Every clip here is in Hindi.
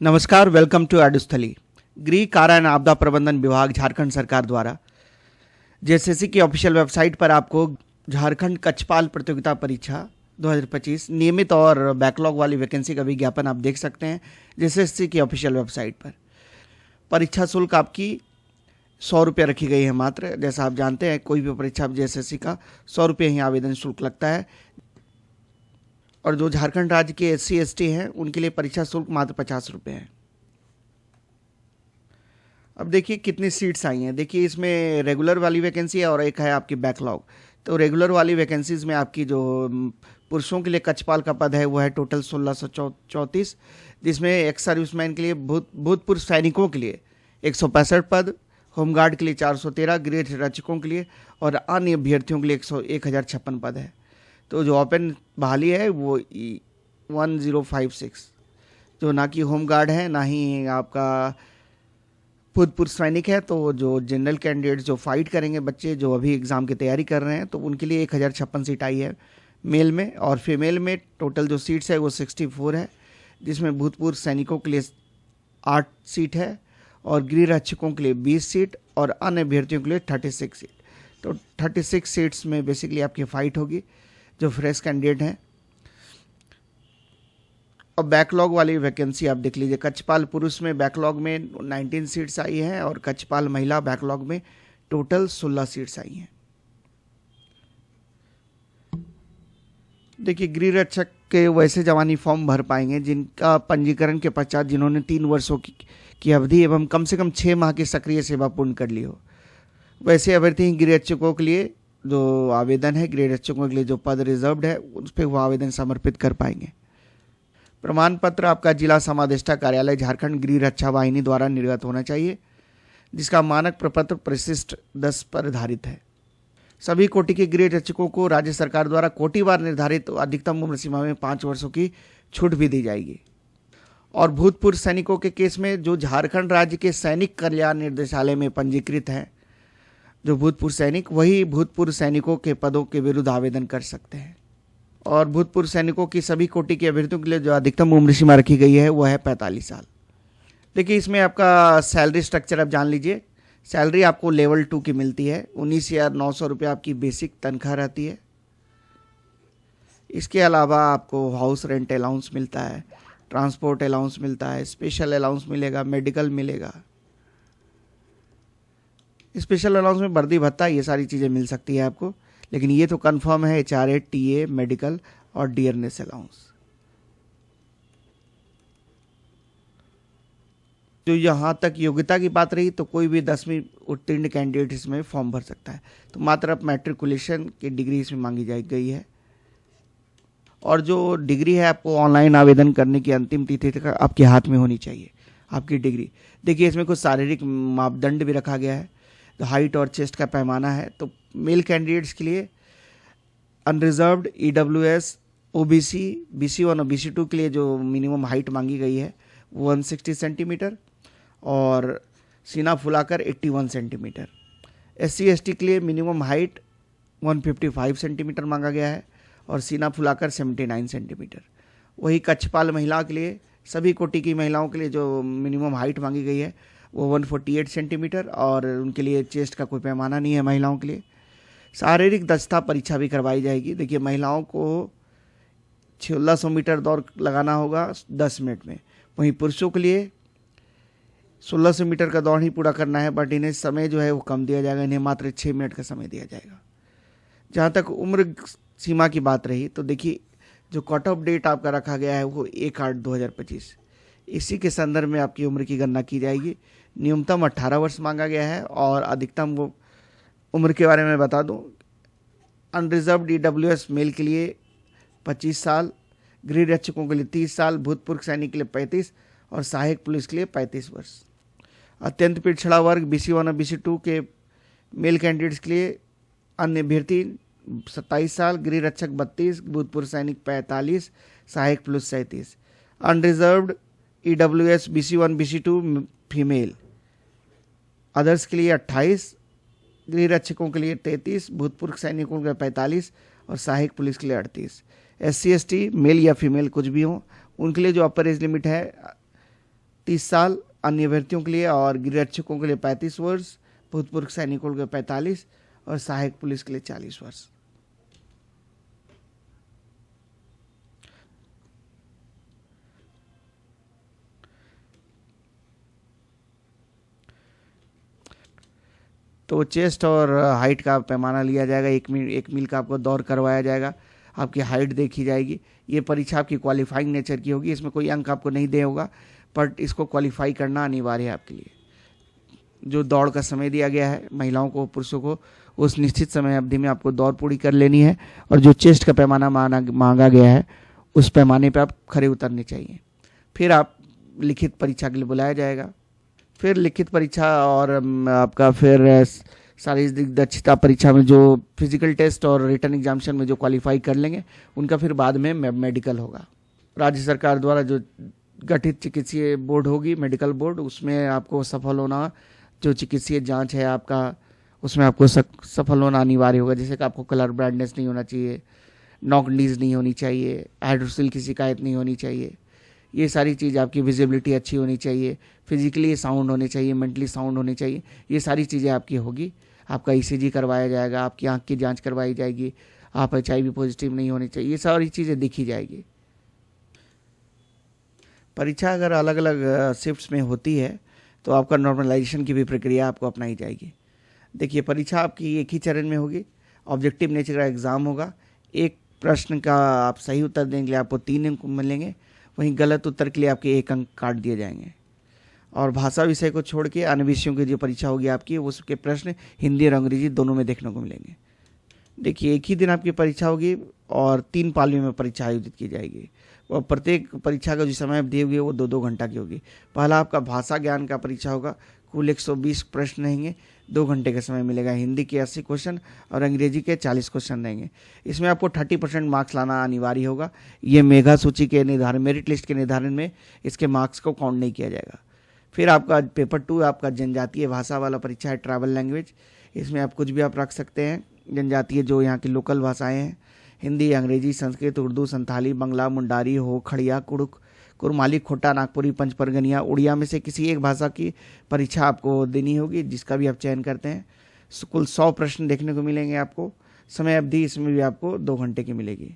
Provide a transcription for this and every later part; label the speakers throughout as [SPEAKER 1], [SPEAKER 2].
[SPEAKER 1] नमस्कार, वेलकम टू एडुस्थली। गृह कारा एवं आपदा प्रबंधन विभाग झारखंड सरकार द्वारा जेएसएससी की ऑफिशियल वेबसाइट पर आपको झारखंड कक्षपाल प्रतियोगिता परीक्षा 2025 नियमित और बैकलॉग वाली वैकेंसी का विज्ञापन आप देख सकते हैं जेएसएससी की ऑफिशियल वेबसाइट पर। परीक्षा शुल्क आपकी 100 रुपये रखी गई है मात्र। जैसा आप जानते हैं कोई भी परीक्षा जेएसएससी का 100 रुपये ही आवेदन शुल्क लगता है, और जो झारखंड राज्य के SC ST हैं उनके लिए परीक्षा शुल्क मात्र 50 रुपये है। अब देखिए कितनी सीट्स आई हैं। देखिए इसमें रेगुलर वाली वैकेंसी है और एक है आपकी बैकलॉग। तो रेगुलर वाली वैकेंसीज में आपकी जो पुरुषों के लिए कक्षपाल का पद है वो है टोटल 1634, जिसमें एक्स सर्विसमैन के लिए भूतपूर्व सैनिकों के लिए 165 पद, होमगार्ड के लिए 413, गृह रक्षकों के लिए और अन्य अभ्यर्थियों के लिए 1056 पद है। तो जो ओपन बहाली है वो 1056, जो ना कि होमगार्ड है ना ही आपका भूतपूर्व सैनिक है। तो जो जनरल कैंडिडेट्स जो फाइट करेंगे, बच्चे जो अभी एग्ज़ाम की तैयारी कर रहे हैं, तो उनके लिए 1056 सीट आई है मेल में। और फीमेल में टोटल जो सीट्स है वो 64 है, जिसमें भूतपूर्व सैनिकों के लिए 8 सीट है और गृह रक्षकों के लिए 20 सीट और अन्य अभ्यर्थियों के लिए 36 सीट। तो 36 सीट्स में बेसिकली आपकी फाइट होगी जो फ्रेश कैंडिडेट हैं। और बैकलॉग वाली वैकेंसी आप देख लीजिए। कक्षपाल पुरुष में बैकलॉग में 19 सीट्स आई हैं और कक्षपाल महिला बैकलॉग में टोटल 16 सीट्स आई हैं। देखिए गृह रक्षक के वैसे जवानी फॉर्म भर पाएंगे जिनका पंजीकरण के पश्चात जिन्होंने 3 वर्षों की अवधि एवं कम से कम 6 माह की सक्रिय सेवा पूर्ण कर ली हो। वैसे अभ्यर्थी गृह रक्षकों के लिए जो आवेदन है, गृह रक्षकों के लिए जो पद रिजर्व्ड है उस पर वो आवेदन समर्पित कर पाएंगे। प्रमाण पत्र आपका जिला समादेष्टा कार्यालय झारखंड गृह रक्षा वाहिनी द्वारा निर्गत होना चाहिए, जिसका मानक प्रपत्र परिशिष्ट 10 पर आधारित है। सभी कोटि के गृह रक्षकों को राज्य सरकार द्वारा कोटिवार निर्धारित अधिकतम उम्र सीमा में 5 वर्षों की छूट भी दी जाएगी। और भूतपूर्व सैनिकों के केस में जो झारखंड राज्य के सैनिक कल्याण निर्देशालय में पंजीकृत हैं, जो भूतपूर्व सैनिक, वही भूतपूर्व सैनिकों के पदों के विरुद्ध आवेदन कर सकते हैं। और भूतपूर्व सैनिकों की सभी कोटि के अभ्यर्थियों के लिए जो अधिकतम उम्र सीमा रखी गई है वो है 45 साल। देखिए इसमें आपका सैलरी स्ट्रक्चर आप जान लीजिए। सैलरी आपको लेवल 2 की मिलती है। 19,900 रुपये आपकी बेसिक तनख्वाह रहती है। इसके अलावा आपको हाउस रेंट अलाउंस मिलता है, ट्रांसपोर्ट अलाउंस मिलता है, स्पेशल अलाउंस मिलेगा, मेडिकल मिलेगा। स्पेशल अलाउंस में वर्दी भत्ता ये सारी चीज़ें मिल सकती है आपको, लेकिन ये तो कंफर्म है HRA, TA, मेडिकल और डियरनेस अलाउंस। जो यहाँ तक योग्यता की बात रही तो कोई भी 10वीं उत्तीर्ण कैंडिडेट इसमें फॉर्म भर सकता है। तो मात्र अब मैट्रिकुलेशन की डिग्री इसमें मांगी गई है। और जो डिग्री है आपको ऑनलाइन आवेदन करने की अंतिम तिथि तक आपके हाथ में होनी चाहिए आपकी डिग्री। देखिए इसमें कुछ शारीरिक मापदंड भी रखा गया है। तो हाइट और चेस्ट का पैमाना है। तो मेल कैंडिडेट्स के लिए अनरिजर्व्ड, EWS, OBC, BC1 और BC2 के लिए जो मिनिमम हाइट मांगी गई है वो 160 सेंटीमीटर और सीना फुलाकर 81 सेंटीमीटर। SC ST के लिए मिनिमम हाइट 155 सेंटीमीटर मांगा गया है और सीना फुलाकर 79 सेंटीमीटर। वही कक्षपाल महिला के लिए, सभी कोटि की महिलाओं के लिए जो मिनिमम हाइट मांगी गई है वो 148 सेंटीमीटर और उनके लिए चेस्ट का कोई पैमाना नहीं है महिलाओं के लिए। शारीरिक दक्षता परीक्षा भी करवाई जाएगी। देखिए महिलाओं को 1600 मीटर दौड़ लगाना होगा 10 मिनट में। वहीं पुरुषों के लिए 1600 मीटर का दौड़ ही पूरा करना है, बट इन्हें समय जो है वो कम दिया जाएगा। इन्हें मात्र 6 मिनट का समय दिया जाएगा। जहाँ तक उम्र सीमा की बात रही तो देखिए जो कट ऑफ डेट आपका रखा गया है वो 1/8/2025, इसी के संदर्भ में आपकी उम्र की गणना की जाएगी। न्यूनतम 18 वर्ष मांगा गया है और अधिकतम वो उम्र के बारे में बता दूं, अनरिजर्व्ड EWS मेल के लिए 25 साल, गृह रक्षकों के लिए 30 साल, भूतपूर्व सैनिक के लिए 35 और सहायक पुलिस के लिए 35 वर्ष। अत्यंत पिछड़ा वर्ग BC1 और BC2 के मेल कैंडिडेट्स के लिए अन्य अभ्यर्थी 27 साल, गृह रक्षक 32, भूतपूर्व सैनिक 45, सहायक police 37। Unreserved EWS BC1 BC2 female, others के लिए 28, गृह रक्षकों के लिए 33, भूतपूर्व सैनिकों के लिए 45 और सहायक पुलिस के लिए 38। SC ST मेल या फीमेल कुछ भी हो उनके लिए जो अपर एज लिमिट है 30 साल, अन्य अभ्यर्थियों के लिए और गृहरक्षकों के लिए 35 वर्ष, भूतपूर्व सैनिकों के लिए 45 और सहायक पुलिस के लिए 40 वर्ष। तो चेस्ट और हाइट का पैमाना लिया जाएगा, 1 मील का आपको दौड़ करवाया जाएगा, आपकी हाइट देखी जाएगी। ये परीक्षा आपकी क्वालिफाइंग नेचर की होगी, इसमें कोई अंक आपको नहीं दे होगा, बट इसको क्वालिफाई करना अनिवार्य है आपके लिए। जो दौड़ का समय दिया गया है महिलाओं को, पुरुषों को, उस निश्चित समय अवधि में आपको दौड़ पूरी कर लेनी है, और जो चेस्ट का पैमाना मांगा गया है उस पैमाने पर आप खड़े उतरने चाहिए। फिर आप लिखित परीक्षा के लिए बुलाया जाएगा। फिर लिखित परीक्षा और आपका फिर शारीरिक दक्षता परीक्षा में जो फिजिकल टेस्ट और रिटन एग्जामिनेशन में जो क्वालिफाई कर लेंगे उनका फिर बाद में मेडिकल होगा। राज्य सरकार द्वारा जो गठित चिकित्सीय बोर्ड होगी, मेडिकल बोर्ड, उसमें आपको सफल होना, जो चिकित्सीय जांच है आपका, उसमें आपको सफल होना अनिवार्य होगा। जैसे कि आपको कलर ब्लाइंडनेस नहीं होना चाहिए, नॉक डिजीज नहीं होनी चाहिए, हाइड्रोसिल की शिकायत नहीं होनी चाहिए, ये सारी चीज़ आपकी विजिबिलिटी अच्छी होनी चाहिए, फिजिकली साउंड होने चाहिए, मेंटली साउंड होनी चाहिए, ये सारी चीज़ें आपकी होगी। आपका ईसीजी करवाया जाएगा, आपकी आंख की जांच करवाई जाएगी, आप HIV पॉजिटिव नहीं होनी चाहिए, ये सारी चीज़ें देखी जाएगी। परीक्षा अगर अलग अलग शिफ्ट्स में होती है तो आपका नॉर्मलाइजेशन की भी प्रक्रिया आपको अपनाई जाएगी। देखिए, परीक्षा आपकी एक ही चरण में होगी, ऑब्जेक्टिव नेचर का एग्ज़ाम होगा। एक प्रश्न का आप सही उत्तर देने के लिए आपको 3 अंक मिलेंगे, वहीं गलत उत्तर के लिए आपके 1 अंक काट दिए जाएंगे। और भाषा विषय को छोड़ के अन्य विषयों की जो परीक्षा होगी आपकी, उसके प्रश्न हिंदी और अंग्रेजी दोनों में देखने को मिलेंगे। देखिए, एक ही दिन आपकी परीक्षा होगी और 3 पालियों में परीक्षा आयोजित की जाएगी, और प्रत्येक परीक्षा का जो समय अवधि होगी वो 2-2 घंटा की होगी। पहला आपका भाषा ज्ञान का परीक्षा होगा, कुल 120 प्रश्न रहेंगे, 2 घंटे का समय मिलेगा। हिंदी के 80 क्वेश्चन और अंग्रेजी के 40 क्वेश्चन रहेंगे। इसमें आपको 30% मार्क्स लाना अनिवार्य होगा। ये मेगा सूची के निर्धारण, मेरिट लिस्ट के निर्धारण में इसके मार्क्स को काउंट नहीं किया जाएगा। फिर आपका पेपर 2 आपका जनजातीय भाषा वाला परीक्षा है, ट्रैवल लैंग्वेज। इसमें आप कुछ भी आप रख सकते हैं, जनजातीय जो यहाँ की लोकल भाषाएँ हैं, हिंदी, अंग्रेजी, संस्कृत, उर्दू, संथाली, बंगला, मुंडारी, हो, खड़िया, कुड़ुक, कुरमाली, खोटा, नागपुरी, पंचपरगनिया, उड़िया में से किसी एक भाषा की परीक्षा आपको देनी होगी, जिसका भी आप चयन करते हैं। कुल 100 प्रश्न देखने को मिलेंगे आपको। समय अवधि इसमें भी आपको 2 घंटे की मिलेगी।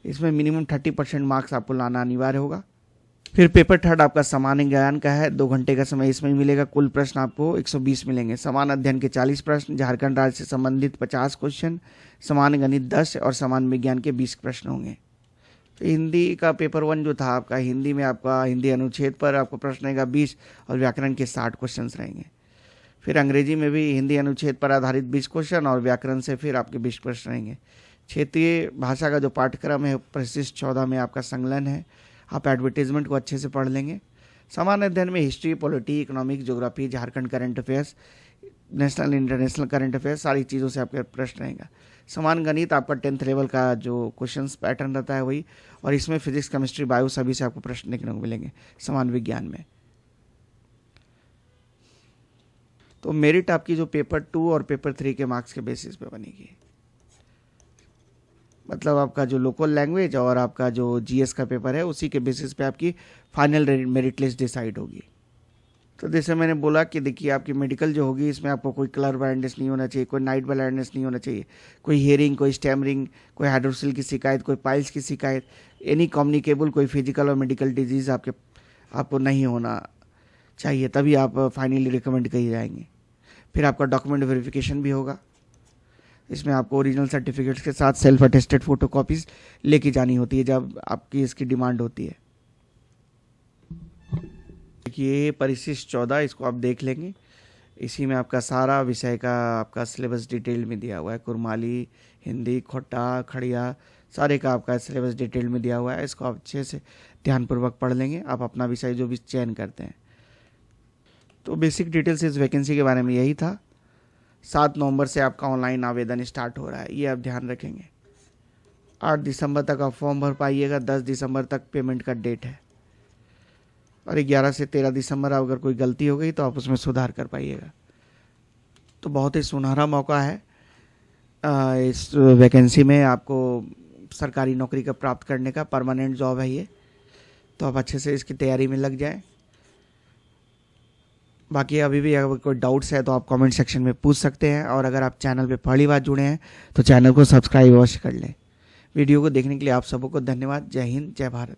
[SPEAKER 1] इसमें मिनिमम 30% मार्क्स आपको लाना अनिवार्य होगा। फिर पेपर 3 आपका सामान्य ज्ञान का है, 2 घंटे का समय इसमें मिलेगा। कुल प्रश्न आपको 120 मिलेंगे। समान अध्ययन के 40 प्रश्न, झारखंड राज्य से संबंधित 50 क्वेश्चन, समान गणित 10 और समान विज्ञान के 20 प्रश्न होंगे। हिंदी का पेपर 1 जो था आपका, हिंदी में आपका हिंदी अनुच्छेद पर आपको प्रश्न रहेगा 20 और व्याकरण के 60 क्वेश्चन रहेंगे। फिर अंग्रेजी में भी हिंदी अनुच्छेद पर आधारित 20 क्वेश्चन और व्याकरण से फिर आपके 20 प्रश्न रहेंगे। क्षेत्रीय भाषा का जो पाठ्यक्रम है परिशिष्ट 14 में आपका संलग्न है। आप एडवर्टीजमेंट को अच्छे से पढ़ लेंगे। सामान्य अध्ययन में history, polity, economic, geography, Jharkhand current affairs, national international current affairs, सारी चीज़ों से आपका प्रश्न रहेगा। समान गणित आपका 10th लेवल का जो क्वेश्चंस पैटर्न रहता है वही, और इसमें फिजिक्स, केमिस्ट्री, बायो सभी से आपको प्रश्न देखने को मिलेंगे समान विज्ञान में। तो मेरिट आपकी जो पेपर 2 और पेपर 3 के मार्क्स के बेसिस पे बनेगी। मतलब आपका जो लोकल लैंग्वेज और आपका जो जीएस का पेपर है उसी के बेसिस पे आपकी फाइनल मेरिट लिस्ट डिसाइड होगी। तो जैसे मैंने बोला कि देखिए, आपकी मेडिकल जो होगी इसमें आपको कोई कलर ब्लाइंडनेस नहीं होना चाहिए, कोई नाइट ब्लाइंडनेस नहीं होना चाहिए, कोई हियरिंग, कोई स्टैमरिंग, कोई हाइड्रोसिल की शिकायत, कोई पाइल्स की शिकायत, एनी कम्युनिकेबल कोई फिजिकल और मेडिकल डिजीज़ आपको नहीं होना चाहिए, तभी आप फाइनली रिकमेंड किए जाएंगे। फिर आपका डॉक्यूमेंट वेरिफिकेशन भी होगा। इसमें आपको ओरिजिनल सर्टिफिकेट्स के साथ सेल्फ अटेस्टेड फोटो कॉपीज लेके जानी होती है जब आपकी इसकी डिमांड होती है। देखिए, परिशिष्ट 14 इसको आप देख लेंगे। इसी में आपका सारा विषय का आपका सिलेबस डिटेल में दिया हुआ है। कुरमाली, हिंदी, खोटा, खड़िया, सारे का आपका सिलेबस डिटेल में दिया हुआ है। इसको आप अच्छे से ध्यानपूर्वक पढ़ लेंगे। आप अपना विषय जो भी चयन करते हैं। तो बेसिक डिटेल्स इस वैकेंसी के बारे में यही था। 7 नवंबर से आपका ऑनलाइन आवेदन स्टार्ट हो रहा है, ये आप ध्यान रखेंगे। 8 दिसंबर तक आप फॉर्म भर पाइएगा। 10 दिसंबर तक पेमेंट का डेट है, और 11 से 13 दिसंबर अगर कोई गलती हो गई तो आप उसमें सुधार कर पाइएगा। तो बहुत ही सुनहरा मौका है इस वैकेंसी में आपको सरकारी नौकरी का प्राप्त करने का। परमानेंट जॉब है ये, तो आप अच्छे से इसकी तैयारी में लग जाएं। बाकी अभी भी अगर कोई डाउट्स है तो आप कमेंट सेक्शन में पूछ सकते हैं, और अगर आप चैनल पे पहली बार जुड़े हैं तो चैनल को सब्सक्राइब अवश्य कर लें। वीडियो को देखने के लिए आप सबको धन्यवाद। जय हिंद, जय भारत।